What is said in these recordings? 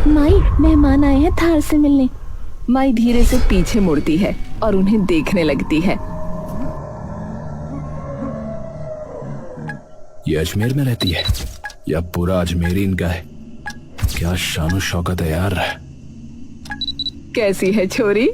माई, मेहमान आए हैं थार से मिलने। माई धीरे से पीछे मुड़ती है और उन्हें देखने लगती है। ये अजमेर में रहती है या पूरा अजमेर ही इनका है? क्या शानो शौकत है यार। कैसी है छोरी?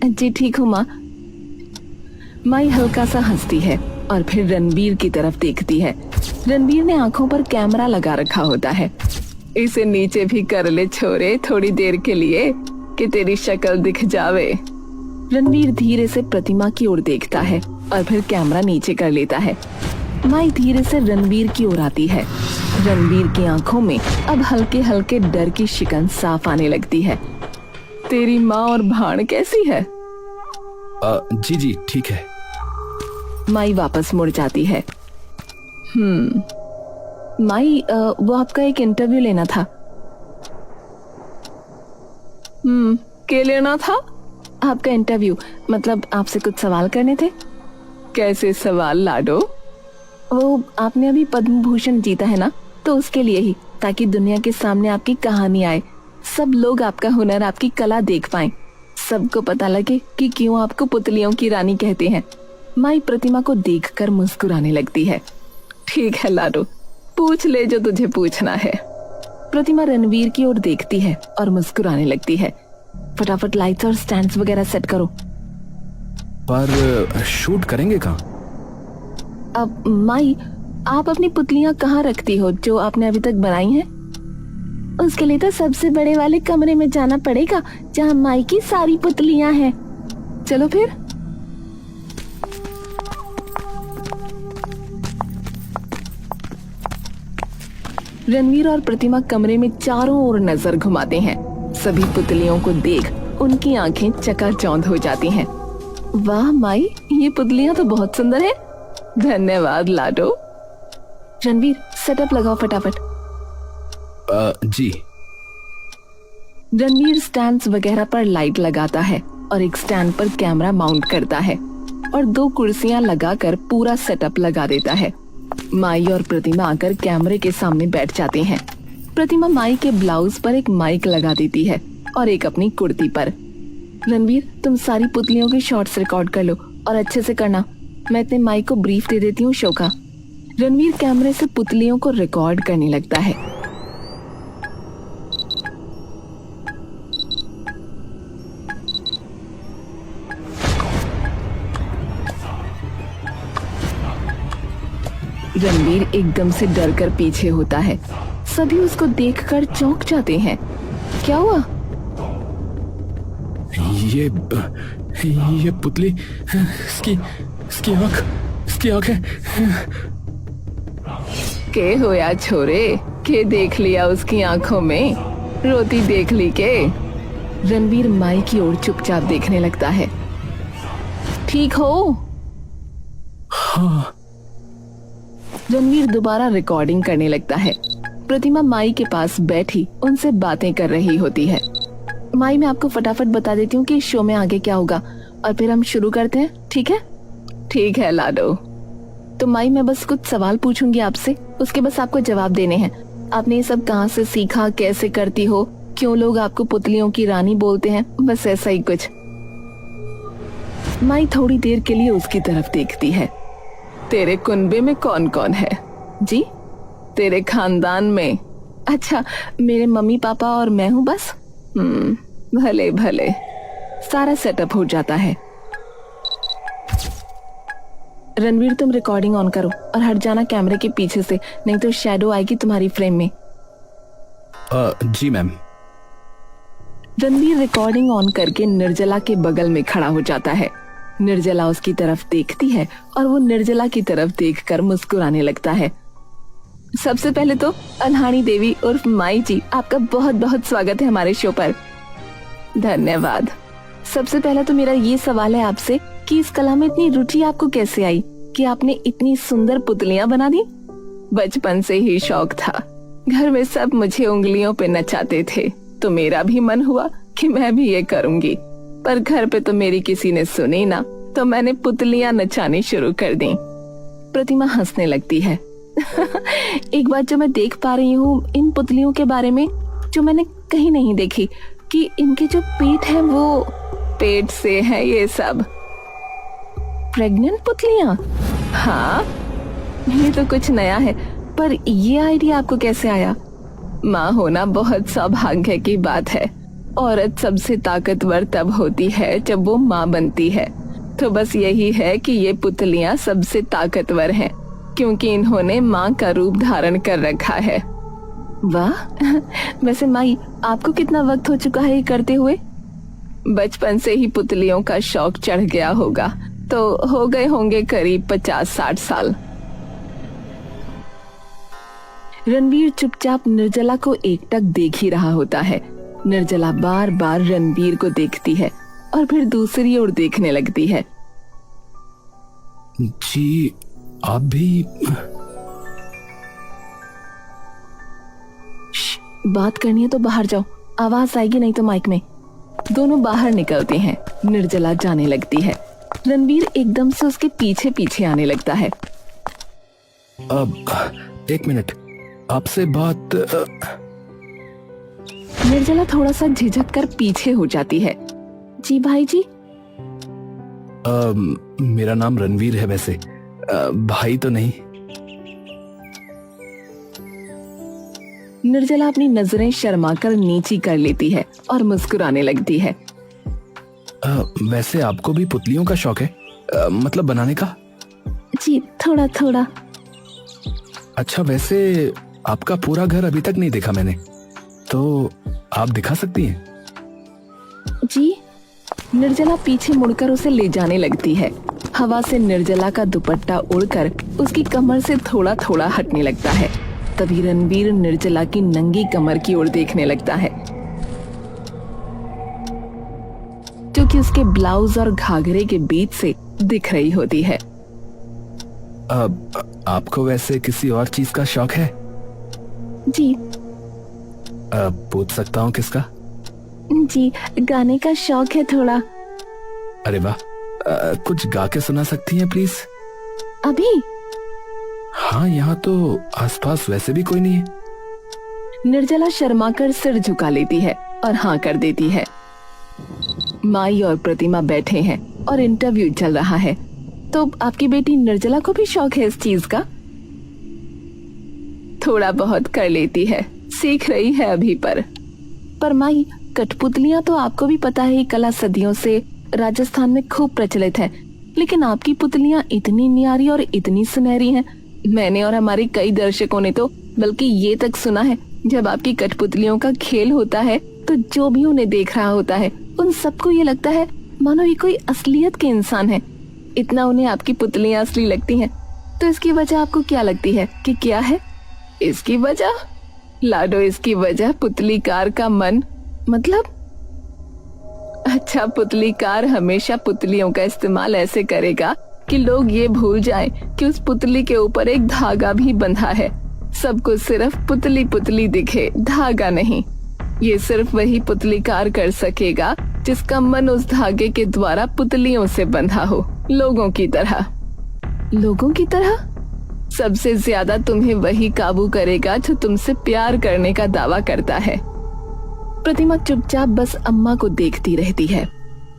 जी ठीक हूँ माँ। माई हल्का सा हंसती है और फिर रणबीर की तरफ देखती है। रणबीर ने आंखों पर कैमरा लगा रखा होता है। इसे नीचे भी कर ले छोरे, थोड़ी देर के लिए, कि तेरी शक्ल दिख जावे। रणबीर धीरे से प्रतिमा की ओर देखता है और फिर कैमरा नीचे कर लेता है। माई धीरे से रणबीर की ओर आती है। रणबीर की आंखों में अब हल्के हल्के डर की शिकन साफ आने लगती है। तेरी माँ और भाण कैसी है? जी जी ठीक है। माई वापस मुड़ जाती है। माई, वो आपका एक इंटरव्यू लेना था। क्या लेना था? आपका इंटरव्यू, मतलब आपसे कुछ सवाल करने थे। कैसे सवाल लाडो? वो आपने अभी पद्म भूषण जीता है ना, तो उसके लिए ही, ताकि दुनिया के सामने आपकी कहानी आए, सब लोग आपका हुनर, आपकी कला देख पाएं, सबको पता लगे कि क्यों आपको पुतलियों की रानी कहते हैं। माई प्रतिमा को देखकर मुस्कुराने लगती है। ठीक है लाडो, पूछ ले जो तुझे पूछना है। प्रतिमा रणवीर की ओर देखती है और मुस्कुराने लगती है। फटाफट लाइट्स और स्टैंड्स वगैरह सेट करो। पर शूट करेंगे कहाँ? अब माई, आप अपनी पुतलियां कहाँ रखती हो जो आपने अभी तक बनाई हैं? उसके लिए तो सबसे बड़े वाले कमरे में जाना पड़ेगा जहाँ माई की सारी पुतलियां हैं। चलो फिर। रणवीर और प्रतिमा कमरे में चारों ओर नजर घुमाते हैं। सभी पुतलियों को देख उनकी आंखें चकाचौंध हो जाती हैं। वाह माई, ये पुतलियां तो बहुत सुंदर हैं। धन्यवाद लाडो। रणवीर, सेटअप लगाओ फटाफट। जी। रणवीर स्टैंड्स वगैरह पर लाइट लगाता है और एक स्टैंड पर कैमरा माउंट करता है और 2 कुर्सियां लगाकर पूरा सेटअप लगा देता है। माई और प्रतिमा आकर कैमरे के सामने बैठ जाते हैं। प्रतिमा माई के ब्लाउज पर एक माइक लगा देती है और एक अपनी कुर्ती पर। रणवीर, तुम सारी पुतलियों के शॉट्स रिकॉर्ड कर लो और अच्छे से करना। मैं इतने माई को ब्रीफ दे देती हूँ शो का। रणवीर कैमरे से पुतलियों को रिकॉर्ड करने लगता है। रणवीर एकदम से डर कर पीछे होता है। सभी उसको देखकर चौंक जाते हैं। क्या हुआ? ये पुतली, इसकी आँख है। के होया छोरे, के देख लिया उसकी आंखों में? रोती देख ली के? रणवीर माई की ओर चुपचाप देखने लगता है। ठीक हो? हाँ। रणवीर दोबारा रिकॉर्डिंग करने लगता है। प्रतिमा माई के पास बैठी उनसे बातें कर रही होती है। माई, मैं आपको फटाफट बता देती हूँ कि शो में आगे क्या होगा और फिर हम शुरू करते हैं, ठीक है? ठीक है लाडो। तो माई, मैं बस कुछ सवाल पूछूंगी आपसे, उसके बस आपको जवाब देने हैं। आपने ये सब कहाँ से सीखा, कैसे करती हो, क्यों लोग आपको पुतलियों की रानी बोलते हैं, बस ऐसा ही कुछ। माई थोड़ी देर के लिए उसकी तरफ देखती है। तेरे कुनबे में कौन कौन है? जी, तेरे खानदान में? अच्छा, मेरे मम्मी पापा और मैं हूँ बस। भले भले। सारा सेटअप हो जाता है। रणवीर, तुम रिकॉर्डिंग ऑन करो और हट जाना कैमरे के पीछे से, नहीं तो शैडो आएगी तुम्हारी फ्रेम में। जी मैम। रणवीर रिकॉर्डिंग ऑन करके निर्जला के बगल में खड़ा हो जाता है। निर्जला उसकी तरफ देखती है और वो निर्जला की तरफ देखकर मुस्कुराने लगता है। सबसे पहले तो अनहानी देवी उर्फ माई जी, आपका बहुत बहुत स्वागत है हमारे शो पर। धन्यवाद। सबसे पहला तो मेरा ये सवाल है आपसे कि इस कला में इतनी रुचि आपको कैसे आई कि आपने इतनी सुंदर पुतलियां बना दी? बचपन से ही शौक था। घर में सब मुझे उंगलियों पे नचाते थे, तो मेरा भी मन हुआ कि मैं भी ये करूंगी। पर घर पे तो मेरी किसी ने सुनी ना, तो मैंने पुतलियां नचानी शुरू कर दी। प्रतिमा हंसने लगती है। एक बात जो मैं देख पा रही हूँ इन पुतलियों के बारे में, जो मैंने कहीं नहीं देखी कि इनके जो पेट है वो पेट से है ये सब। प्रेग्नेंट पुतलियां? हाँ, ये तो कुछ नया है, पर ये आइडिया आपको कैसे आया? माँ होना बहुत सौभाग्य की बात है। औरत सबसे ताकतवर तब होती है जब वो माँ बनती है। तो बस यही है कि ये पुतलियां सबसे ताकतवर हैं, क्योंकि इन्होंने माँ का रूप धारण कर रखा है। वाह, वैसे माई आपको कितना वक्त हो चुका है ये करते हुए? बचपन से ही पुतलियों का शौक चढ़ गया होगा, तो हो गए होंगे करीब 50-60 साल। रणवीर चुपचाप निर्जला को एकटक देख ही रहा होता है। निर्जला बार बार रणवीर को देखती है और फिर दूसरी ओर देखने लगती है। जी, आप भी? बात करनी है तो बाहर जाओ, आवाज आएगी नहीं तो माइक में। दोनों बाहर निकलते हैं। निर्जला जाने लगती है। रणवीर एकदम से उसके पीछे पीछे आने लगता है। अब एक मिनट, आपसे बात। निर्जला थोड़ा सा झिझक कर पीछे हो जाती है। जी भाई जी। मेरा नाम रणवीर है वैसे, भाई तो नहीं। निर्जला अपनी नजरें शर्माकर नीची कर लेती है और मुस्कुराने लगती है। वैसे आपको भी पुतलियों का शौक है, मतलब बनाने का? जी, थोड़ा थोड़ा। अच्छा, वैसे आपका पूरा घर अभी तक नहीं देखा मैंने, तो आप दिखा सकती हैं? जी। निर्जला पीछे मुड़कर उसे ले जाने लगती है। हवा से निर्जला का दुपट्टा उड़कर उसकी कमर से थोड़ा थोड़ा हटने लगता है। तभी रणवीर निर्जला की नंगी कमर की ओर देखने लगता है, जो कि उसके ब्लाउज और घाघरे के बीच से दिख रही होती है। आपको वैसे किसी और चीज का शौक है? जी। पूछ सकता हूँ किसका? जी, गाने का शौक है थोड़ा। अरे वाह, कुछ गा के सुना सकती हैं प्लीज? अभी? हाँ, यहाँ तो आसपास वैसे भी कोई नहीं है। निर्जला शर्माकर सिर झुका लेती है और हाँ कर देती है। माई और प्रतिमा बैठे हैं और इंटरव्यू चल रहा है। तो आपकी बेटी निर्जला को भी शौक है इस चीज का? थोड़ा बहुत कर लेती है, सीख रही है अभी। पर माई, कठपुतलियां तो आपको भी पता है, कला सदियों से राजस्थान में खूब प्रचलित है, लेकिन आपकी पुतलियां इतनी न्यारी और इतनी सुनहरी हैं। मैंने और हमारे कई दर्शकों ने तो बल्कि ये तक सुना है, जब आपकी कठपुतलियों का खेल होता है तो जो भी उन्हें देख रहा होता है उन सबको ये लगता है मानो ये कोई असलियत के इंसान है। इतना उन्हें आपकी पुतलियां असली लगती हैं। तो इसकी वजह आपको क्या लगती है कि क्या है? इसकी वजह लाडो, इसकी वजह पुतलीकार का मन, मतलब अच्छा, पुतलीकार हमेशा पुतलियों का इस्तेमाल ऐसे करेगा कि लोग ये भूल जाएं कि उस पुतली के ऊपर एक धागा भी बंधा है। सबको सिर्फ पुतली पुतली दिखे, धागा नहीं। ये सिर्फ वही पुतलीकार कर सकेगा जिसका मन उस धागे के द्वारा पुतलियों से बंधा हो, लोगों की तरह। लोगों की तरह? सबसे ज्यादा तुम्हें वही काबू करेगा जो तुमसे प्यार करने का दावा करता है। प्रतिमा चुपचाप बस अम्मा को देखती रहती है।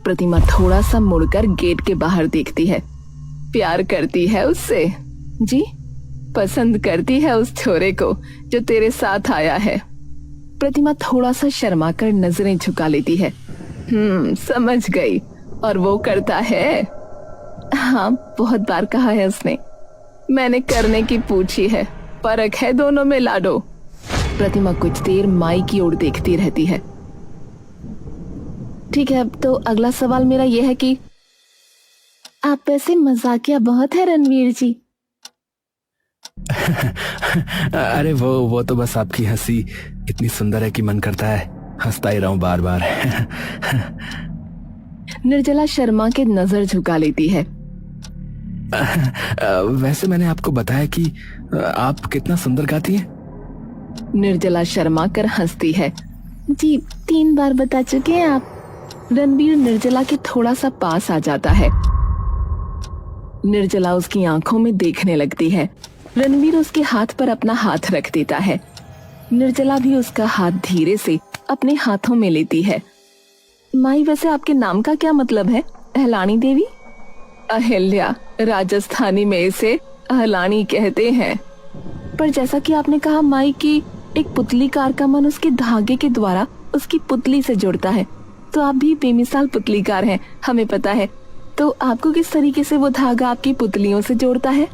प्रतिमा थोड़ा सा मुड़कर गेट के बाहर देखती है। प्यार करती है उससे? जी, पसंद करती है उस छोरे को जो तेरे साथ आया है। प्रतिमा थोड़ा सा शर्माकर नजरें झुका लेती है। समझ गई। और वो करता है? हाँ, बहुत बार कहा है उसने। मैंने करने की पूछी है, फर्क है दोनों में लाडो। प्रतिमा कुछ देर माई की ओर देखती रहती है। ठीक है, अब तो अगला सवाल मेरा यह है कि आप वैसे मजाकिया बहुत है रणवीर जी। अरे वो तो बस आपकी हंसी इतनी सुंदर है कि मन करता है हंसता ही रहूं बार बार। निर्जला शर्मा के नजर झुका लेती है। वैसे मैंने आपको बताया कि आप कितना सुंदर गाती हैं। निर्जला शर्मा कर हंसती है। जी, 3 बार बता चुके हैं आप। रणवीर निर्जला के थोड़ा सा पास आ जाता है। निर्जला उसकी आंखों में देखने लगती है। रणवीर उसके हाथ पर अपना हाथ रख देता है। निर्जला भी उसका हाथ धीरे से अपने हाथों में लेती है। माई, वैसे आपके नाम का क्या मतलब है? अहलानी देवी? अहिल्या, राजस्थानी में इसे अहलानी कहते हैं। पर जैसा कि आपने कहा माई कि एक पुतलीकार का मन उसके धागे के द्वारा उसकी पुतली से जुड़ता है, तो आप भी बेमिसाल पुतलीकार हैं, हमें पता है। तो आपको किस तरीके से वो धागा आपकी पुतलियों से जोड़ता है?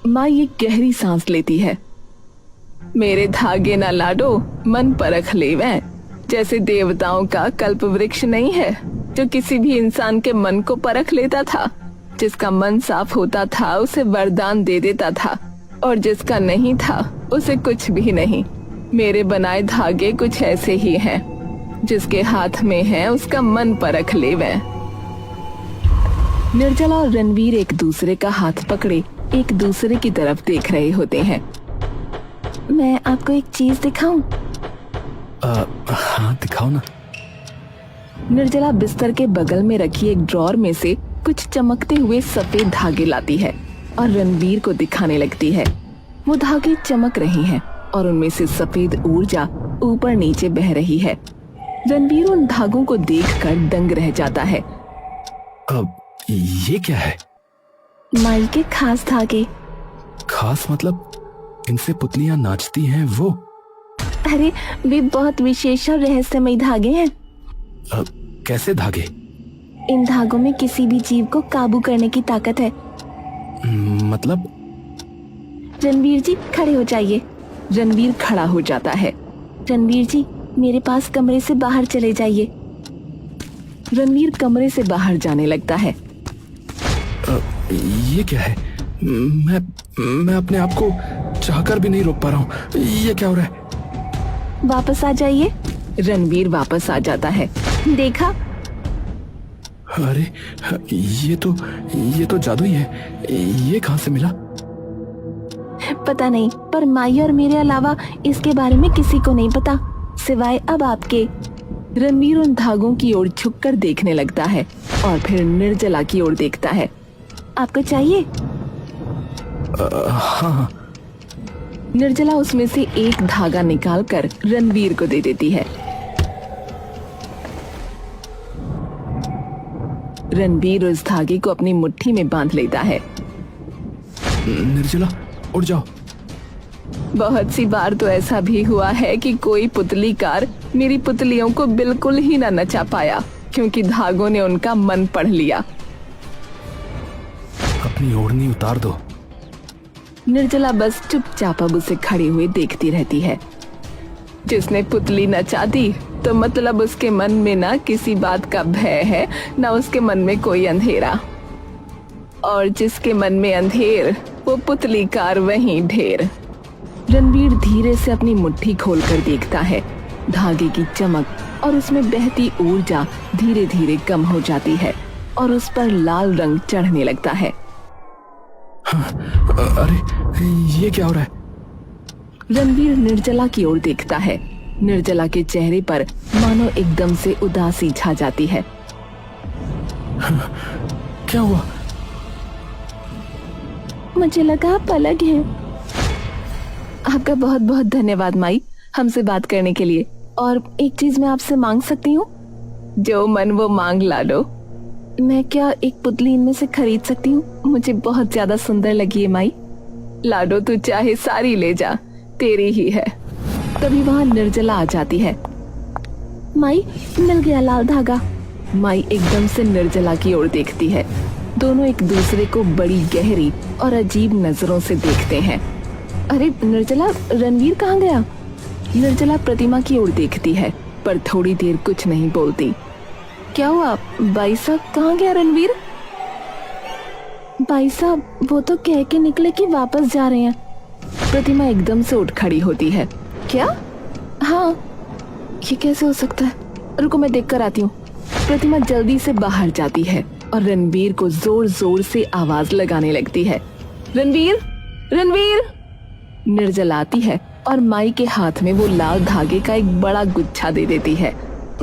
माई एक गहरी सांस लेती है। मेरे धागे ना लाडो मन परख लेवे, जैसे देवताओं का कल्प वृक्ष नहीं है जो किसी भी इंसान के मन को परख लेता था। जिसका मन साफ होता था उसे वरदान दे देता था, और जिसका नहीं था उसे कुछ भी नहीं। मेरे बनाए धागे कुछ ऐसे ही हैं, जिसके हाथ में है उसका मन परख लेवे। निर्जला और रणवीर एक दूसरे का हाथ पकड़े एक दूसरे की तरफ देख रहे होते हैं। मैं आपको एक चीज दिखाऊं? हाँ दिखाओ ना। निर्जला बिस्तर के बगल में रखी एक ड्रॉर में से कुछ चमकते हुए सफेद धागे लाती है और रणवीर को दिखाने लगती है। वो धागे चमक रहे हैं और उनमें से सफेद ऊर्जा ऊपर नीचे बह रही है। रणवीर उन धागों को देखकर दंग रह जाता है। अब ये क्या है? माई के खास धागे। खास मतलब इनसे पुतलियां नाचती हैं वो? अरे वे बहुत विशेष और रहस्यमय धागे हैं। कैसे धागे? इन धागों में किसी भी जीव को काबू करने की ताकत है। मतलब? रणवीर जी खड़े हो जाइए। रणवीर खड़ा हो जाता है। रणवीर जी मेरे पास कमरे से बाहर चले जाइए। रणवीर कमरे से बाहर जाने लगता है। ये क्या है? मैं अपने आप को चाहकर भी नहीं रोक पा रहा हूँ। ये क्या हो रहा है? वापस आ जाइए। रणवीर वापस आ जाता है। देखा? अरे ये तो जादू ही है। ये कहाँ से मिला? पता नहीं, पर माई और मेरे अलावा इसके बारे में किसी को नहीं पता, सिवाय अब आपके। रणवीर उन धागों की ओर झुककर देखने लगता है और फिर निर्जला की ओर देखता है। आपको चाहिए? हाँ। निर्जला उसमें से एक धागा निकालकर रणवीर को दे देती है। रणवीर उस धागे को अपनी मुट्ठी में बांध लेता है। निर्जला उठ जाओ। बहुत सी बार तो ऐसा भी हुआ है कि कोई पुतलीकार मेरी पुतलियों को बिल्कुल ही न नचा पाया, क्योंकि धागों ने उनका मन पढ़ लिया। अपनी ओढ़नी उतार दो। निर्जला बस चुपचाप अब उसे खड़े हुए देखती रहती है। जिसने पुतली नचा दी तो मतलब उसके मन में ना किसी बात का भय है, ना उसके मन में कोई अंधेरा, और जिसके मन में अंधेर वो पुतलीकार वहीं ढेर। रणवीर धीरे से अपनी मुट्ठी खोलकर देखता है। धागे की चमक और उसमें बहती ऊर्जा धीरे धीरे कम हो जाती है और उस पर लाल रंग चढ़ने लगता है। अरे ये क्या हो रहा है? रणवीर निर्जला की ओर देखता है। निर्जला के चेहरे पर मानो एकदम से उदासी छा जाती है। क्या हुआ? मुझे लगा आप अलग हैं। आपका बहुत बहुत धन्यवाद माई, हमसे बात करने के लिए। और एक चीज मैं आपसे मांग सकती हूँ? जो मन वो मांग लाडो। मैं क्या एक पुतली इनमें से खरीद सकती हूँ? मुझे बहुत ज्यादा सुंदर लगी है माई। लाडो तू चाहे सारी ले जा, तेरी ही है। तभी वहाँ निर्जला आ जाती है। माई मिल गया लाल धागा। माई एकदम से निर्जला की ओर देखती है। दोनों एक दूसरे को बड़ी गहरी और अजीब नजरों से देखते हैं। अरे निर्जला, रणवीर कहाँ गया? निर्जला प्रतिमा की ओर देखती है पर थोड़ी देर कुछ नहीं बोलती। क्या हुआ भाई साहब, कहाँ गया रणवीर? भाई साहब वो तो कह के निकले कि वापस जा रहे हैं। प्रतिमा एकदम से उठ खड़ी होती है। क्या? हाँ, ये कैसे हो सकता है? रुको मैं देख कर आती हूँ। प्रतिमा जल्दी से बाहर जाती है और रणवीर को जोर जोर से आवाज लगाने लगती है। रणवीर, रणवीर! निर्जला आती है और माई के हाथ में वो लाल धागे का एक बड़ा गुच्छा दे देती है।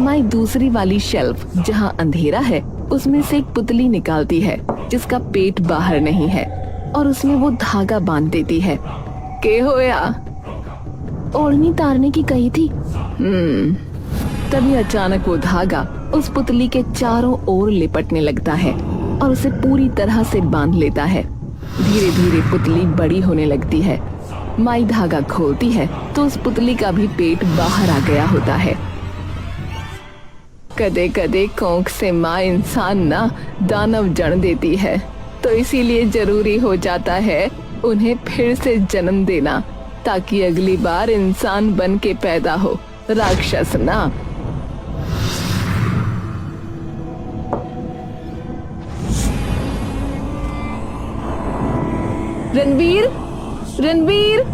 माई दूसरी वाली शेल्फ जहाँ अंधेरा है उसमें से एक पुतली निकालती है जिसका पेट बाहर नहीं है और उसमें वो धागा बांध देती है। के होया? ओढ़नी तारने की कही थी। तभी अचानक वो धागा उस पुतली के चारों ओर लिपटने लगता है और उसे पूरी तरह से बांध लेता है। धीरे धीरे पुतली बड़ी होने लगती है। माई धागा खोलती है तो उस पुतली का भी पेट बाहर आ गया होता है। कदे कदे कोंख से माँ इंसान ना दानव जन्म देती है, तो इसीलिए जरूरी हो जाता है उन्हें फिर से जन्म देना, ताकि अगली बार इंसान बन के पैदा हो, राक्षस ना। रणवीर, रणवीर,